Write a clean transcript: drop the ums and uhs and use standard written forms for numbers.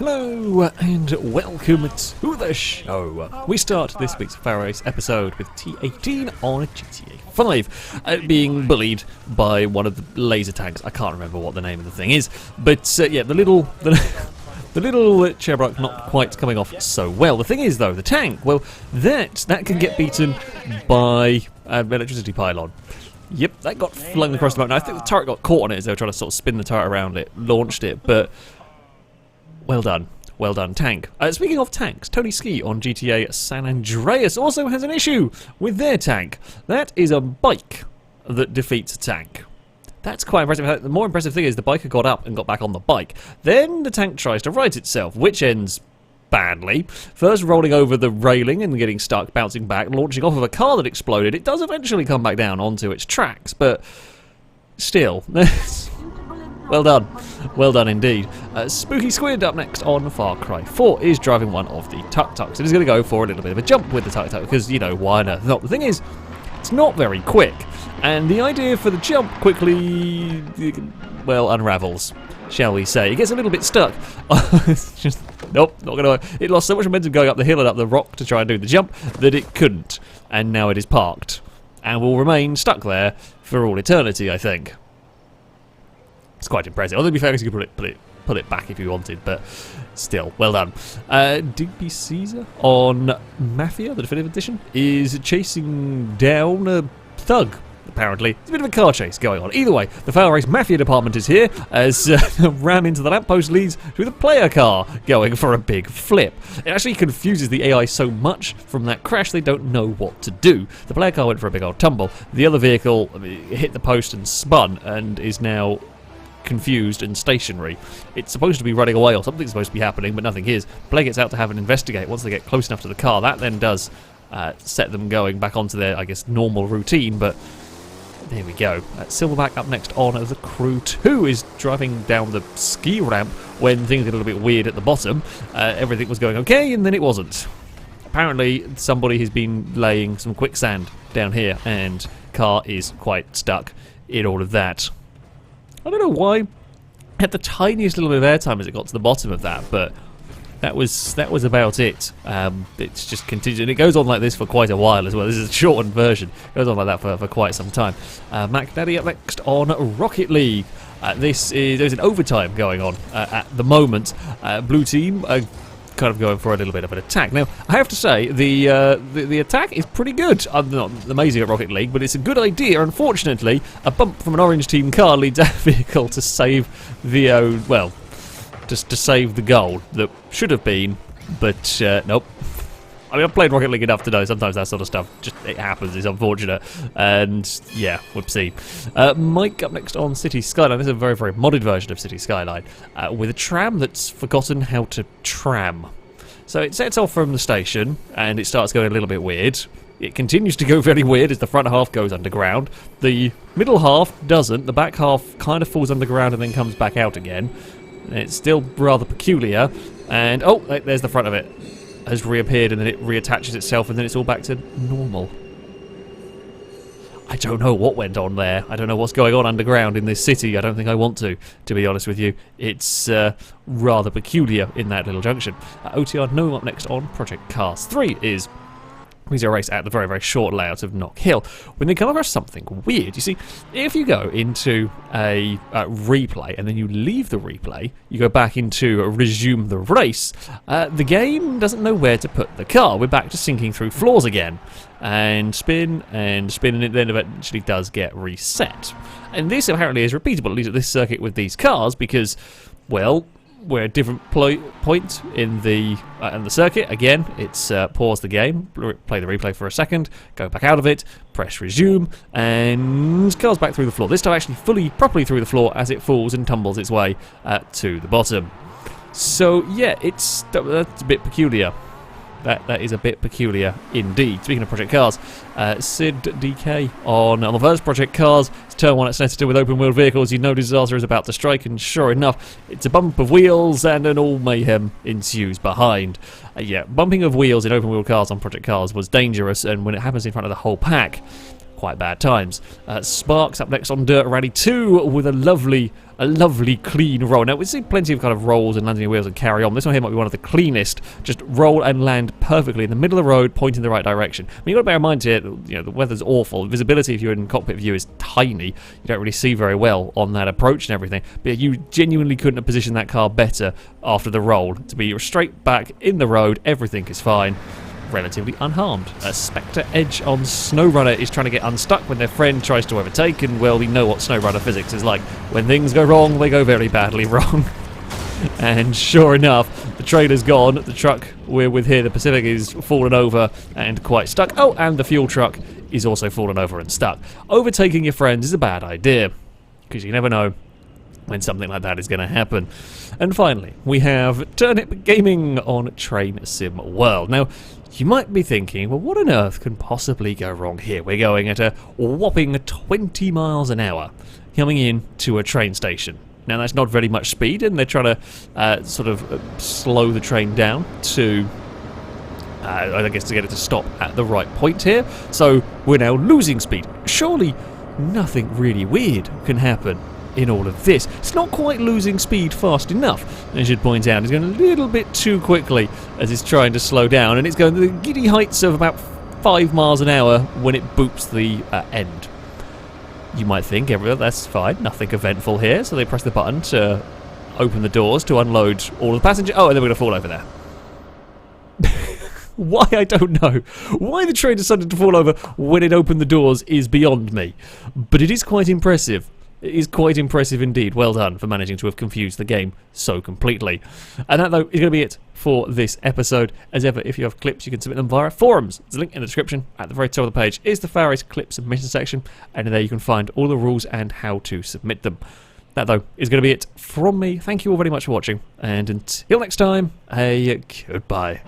Hello and welcome to the show. We start this week's FailRace episode with T18 on GTA 5, being bullied by one of the laser tanks. I can't remember what the name of the thing is, but yeah, the little Chebrock not quite coming off so well. The thing is, though, the tank, well, that can get beaten by an electricity pylon. Yep, that got flung across the mountain. I think the turret got caught on it as they were trying to sort of spin the turret around it, launched it, but well done, tank. Speaking of tanks, Tony Ski on GTA San Andreas also has an issue with their tank. That is a bike that defeats a tank. That's quite impressive. The more impressive thing is the biker got up and got back on the bike. Then the tank tries to right itself, which ends badly. First rolling over the railing and getting stuck, bouncing back, launching off of a car that exploded. It does eventually come back down onto its tracks, but still. Well done indeed. Spooky Squid up next on Far Cry 4 is driving one of the tuk-tuks. It is going to go for a little bit of a jump with the tuk-tuk because, you know, why on earth not? The thing is, it's not very quick, and the idea for the jump quickly, well, unravels, shall we say. It gets a little bit stuck. It's just, nope, not going to work. It lost so much momentum going up the hill and up the rock to try and do the jump that it couldn't, and now it is parked, and will remain stuck there for all eternity, I think. It's quite impressive. Although to be fair, you could pull it back if you wanted, but still, well done. Digby Caesar on Mafia, the definitive edition, is chasing down a thug. Apparently, it's a bit of a car chase going on. Either way, the FailRace Mafia department is here as ram into the lamppost leads to the player car going for a big flip. It actually confuses the AI so much from that crash they don't know what to do. The player car went for a big old tumble. The other vehicle hit the post and spun and is now confused and stationary. It's supposed to be running away or something's supposed to be happening, but nothing is. The player gets out to have an investigate. Once they get close enough to the car, that then does set them going back onto their, I guess, normal routine, but there we go. Silverback up next on The Crew 2 is driving down the ski ramp when things get a little bit weird at the bottom. Everything was going okay, and then it wasn't. Apparently, somebody has been laying some quicksand down here, and car is quite stuck in all of that. I don't know why it had the tiniest little bit of airtime as it got to the bottom of that, but that was about it. It's just continued, and it goes on like this for quite a while as well. This is a shortened version. It goes on like that for quite some time. Mac Daddy up next on Rocket League. There's an overtime going on at the moment. Blue team kind of going for a little bit of an attack. Now, I have to say, the attack is pretty good. I'm not amazing at Rocket League, but it's a good idea. Unfortunately, a bump from an orange team car leads our vehicle to save the, well, just to save the goal that should have been, but nope. I mean, I've played Rocket League enough to know sometimes that sort of stuff, just it happens, it's unfortunate. And yeah, whoopsie. Mike up next on City Skyline. This is a very, very modded version of City Skyline with a tram that's forgotten how to tram. So it sets off from the station and it starts going a little bit weird. It continues to go very weird as the front half goes underground. The middle half doesn't. The back half kind of falls underground and then comes back out again. It's still rather peculiar. And oh, there's the front of it. Has reappeared and then it reattaches itself and then it's all back to normal. I don't know what went on there. I don't know what's going on underground in this city. I don't think I want to be honest with you. It's rather peculiar in that little junction. OTR Gnome up next on Project Cars 3 is a race at the very, very short layout of Knock Hill. When they come across something weird, you see, if you go into a replay and then you leave the replay, you go back into resume the race, the game doesn't know where to put the car. We're back to sinking through floors again. And spin, and it then eventually does get reset. And this apparently is repeatable, at least at this circuit with these cars, because, well, we're at a different point in the circuit. Again, it's pause the game, play the replay for a second, go back out of it, press resume, and cars back through the floor. This time actually properly through the floor as it falls and tumbles its way to the bottom. So yeah, that's a bit peculiar. That is a bit peculiar indeed. Speaking of Project Cars, Sid DK on the first Project Cars. It's turn one at Senator with open wheeled vehicles. You know disaster is about to strike, and sure enough, it's a bump of wheels and an all mayhem ensues behind. Yeah, bumping of wheels in open wheeled cars on Project Cars was dangerous, and when it happens in front of the whole pack, quite bad times. Sparks up next on Dirt Rally 2 with a lovely clean roll. Now, we've seen plenty of kind of rolls and landing your wheels and carry on. This one here might be one of the cleanest. Just roll and land perfectly in the middle of the road, pointing the right direction. I mean, you've got to bear in mind here, you know, the weather's awful. Visibility, if you're in cockpit view, is tiny. You don't really see very well on that approach and everything. But you genuinely couldn't have positioned that car better after the roll. To be straight back in the road, everything is fine. Relatively unharmed. A Spectre Edge on SnowRunner is trying to get unstuck when their friend tries to overtake, and well, we know what SnowRunner physics is like. When things go wrong, they go very badly wrong. And sure enough, the trailer's gone. The truck we're with here, the Pacific, is fallen over and quite stuck. Oh, and the fuel truck is also fallen over and stuck. Overtaking your friends is a bad idea, because you never know when something like that is going to happen. And finally, we have turnipgaming on Train Sim World. Now, you might be thinking, well, what on earth can possibly go wrong here? We're going at a whopping 20 miles an hour coming in to a train station. Now, that's not very much speed, and they're trying to slow the train down to, I guess, to get it to stop at the right point here. So we're now losing speed. Surely nothing really weird can happen in all of this. It's not quite losing speed fast enough, I should point out. It's going a little bit too quickly as it's trying to slow down, and it's going to the giddy heights of about 5 miles an hour when it boops the end. You might think, that's fine, nothing eventful here, so they press the button to open the doors to unload all of the passengers. Oh, and then we're going to fall over there. Why, I don't know. Why the train decided to fall over when it opened the doors is beyond me. But it is quite impressive. It is quite impressive indeed. Well done for managing to have confused the game so completely. And that, though, is going to be it for this episode. As ever, if you have clips, you can submit them via forums. There's a link in the description. At the very top of the page is the FailRace clip submission section, and there you can find all the rules and how to submit them. That, though, is going to be it from me. Thank you all very much for watching, and until next time, a goodbye.